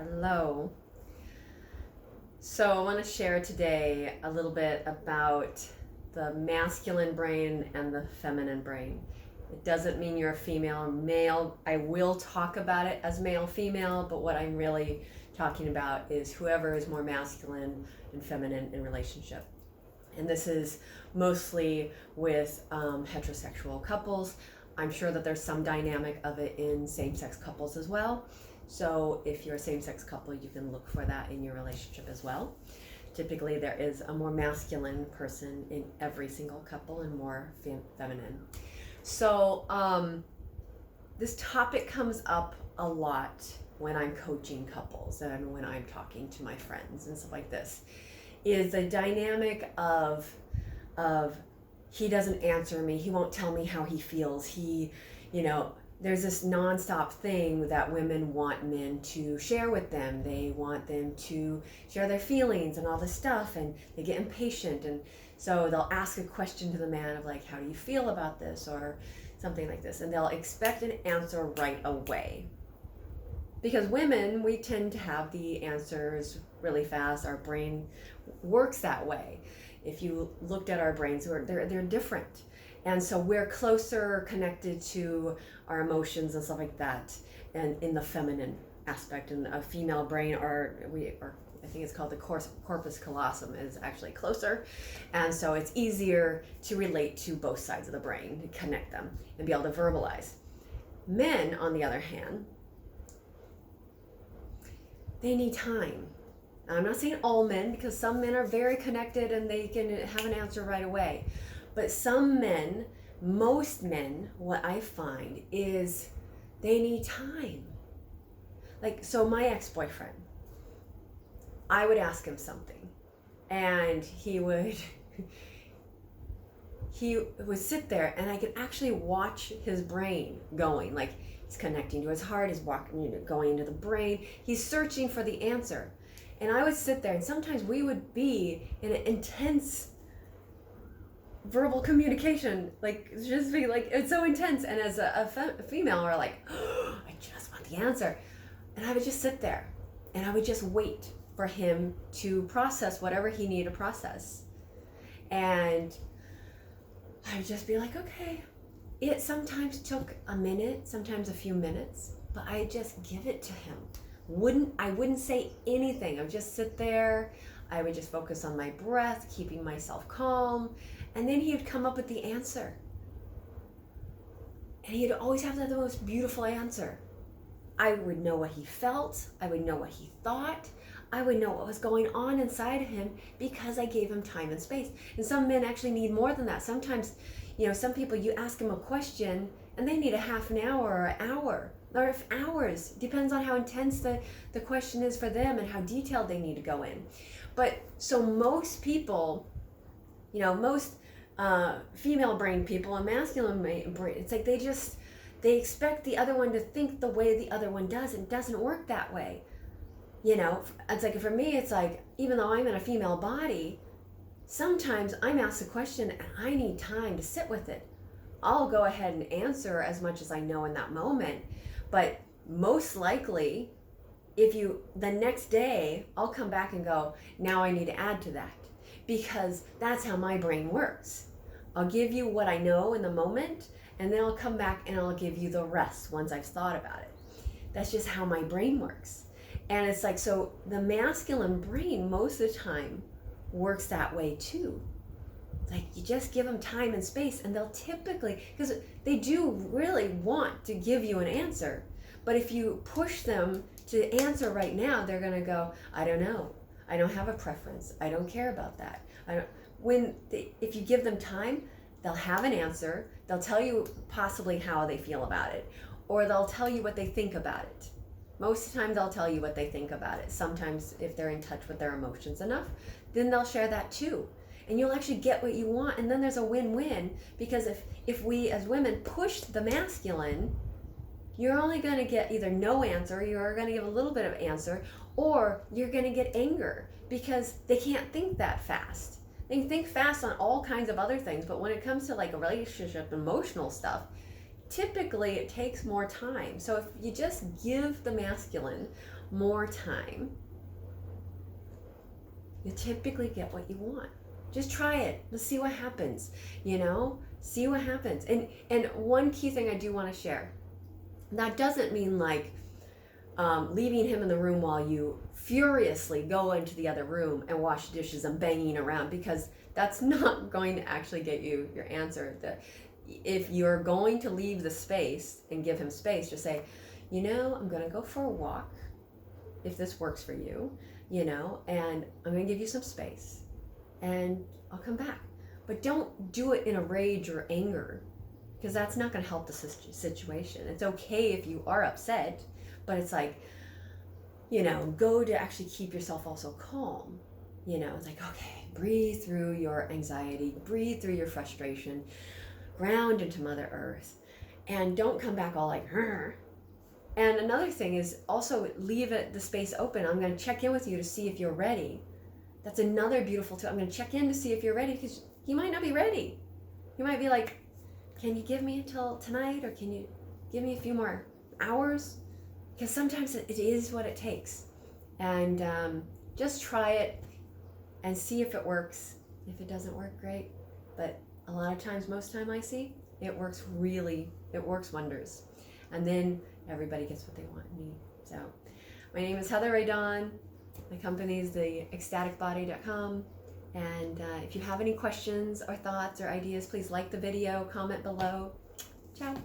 Hello. So I want to share today a little bit about the masculine brain and the feminine brain. It doesn't mean you're a female or male. I will talk about it as male, female, but what I'm really talking about is whoever is more masculine and feminine in relationship. And this is mostly with heterosexual couples. I'm sure that there's some dynamic of it in same-sex couples as well. So if you're a same-sex couple, you can look for that in your relationship as well. Typically, there is a more masculine person in every single couple and more feminine. So this topic comes up a lot when I'm coaching couples and when I'm talking to my friends and stuff like this, is a dynamic of he doesn't answer me, he won't tell me how he feels, there's this nonstop thing that women want men to share with them. They want them to share their feelings and all this stuff, and they get impatient, and so they'll ask a question to the man of like, how do you feel about this, or something like this, and they'll expect an answer right away. Because women, we tend to have the answers really fast. Our brain works that way. If you looked at our brains, they're different. And so we're closer connected to our emotions and stuff like that, and in the feminine aspect. And a female brain, or I think it's called the corpus callosum, is actually closer. And so it's easier to relate to both sides of the brain, to connect them and be able to verbalize. Men, on the other hand, they need time. I'm not saying all men, because some men are very connected and they can have an answer right away. But some men, most men, what I find is they need time. Like, so my ex-boyfriend, I would ask him something and he would sit there and I could actually watch his brain going, like he's connecting to his heart, he's going into the brain, he's searching for the answer. And I would sit there, and sometimes we would be in an intense verbal communication, like just be like, it's so intense. And as a female, we're like, oh, I just want the answer. And I would just sit there and I would just wait for him to process whatever he needed to process. And I would just be like, okay. It sometimes took a minute, sometimes a few minutes, but I just give it to him. I wouldn't say anything. I would just sit there. I would just focus on my breath, keeping myself calm. And then he would come up with the answer. And he'd always have the most beautiful answer. I would know what he felt. I would know what he thought. I would know what was going on inside of him because I gave him time and space. And some men actually need more than that. Sometimes, some people, you ask them a question and they need a half an hour or an hour or hours. Depends on how intense the question is for them and how detailed they need to go in. But so most people, most female brain people and masculine brain, it's like they expect the other one to think the way the other one does. It doesn't work that way. It's like, for me, it's like, even though I'm in a female body, sometimes I'm asked a question and I need time to sit with it. I'll go ahead and answer as much as I know in that moment. But most likely, the next day, I'll come back and go, now I need to add to that. Because that's how my brain works. I'll give you what I know in the moment, and then I'll come back and I'll give you the rest once I've thought about it. That's just how my brain works. And it's like, so the masculine brain most of the time works that way too. Like, you just give them time and space, and they'll typically, because they do really want to give you an answer, but if you push them to answer right now, they're going to go, I don't know. I don't have a preference. I don't care about that. If you give them time, they'll have an answer. They'll tell you possibly how they feel about it, or they'll tell you what they think about it. Most of the time, they'll tell you what they think about it. Sometimes, if they're in touch with their emotions enough, then they'll share that too. And you'll actually get what you want. And then there's a win-win, because if we as women push the masculine, you're only going to get either no answer, you're going to give a little bit of answer, or you're going to get anger because they can't think that fast. They can think fast on all kinds of other things, but when it comes to like a relationship, emotional stuff, typically it takes more time. So if you just give the masculine more time, you typically get what you want. Just try it. Let's see what happens. You know, see what happens. And one key thing I do want to share. That doesn't mean like leaving him in the room while you furiously go into the other room and wash dishes and banging around, because that's not going to actually get you your answer. If you're going to leave the space and give him space, just say, you know, I'm going to go for a walk, if this works for you, you know, and I'm going to give you some space and I'll come back. But don't do it in a rage or anger, because that's not going to help the situation. It's okay if you are upset, but it's like, you know, go to actually keep yourself also calm. You know, it's like, okay, breathe through your anxiety, breathe through your frustration, ground into Mother Earth, and don't come back all like, Rrr. And another thing is also leave the space open. I'm going to check in with you to see if you're ready. That's another beautiful tool. I'm going to check in to see if you're ready, because you might not be ready. You might be like, can you give me until tonight, or can you give me a few more hours? Because sometimes it is what it takes. And just try it and see if it works. If it doesn't work, great. But a lot of times, most time I see, it works wonders. And then everybody gets what they want and need. So my name is Heather Ray Dawn. My company is the ecstaticbody.com. And if you have any questions or thoughts or ideas, please like the video, comment below. Ciao.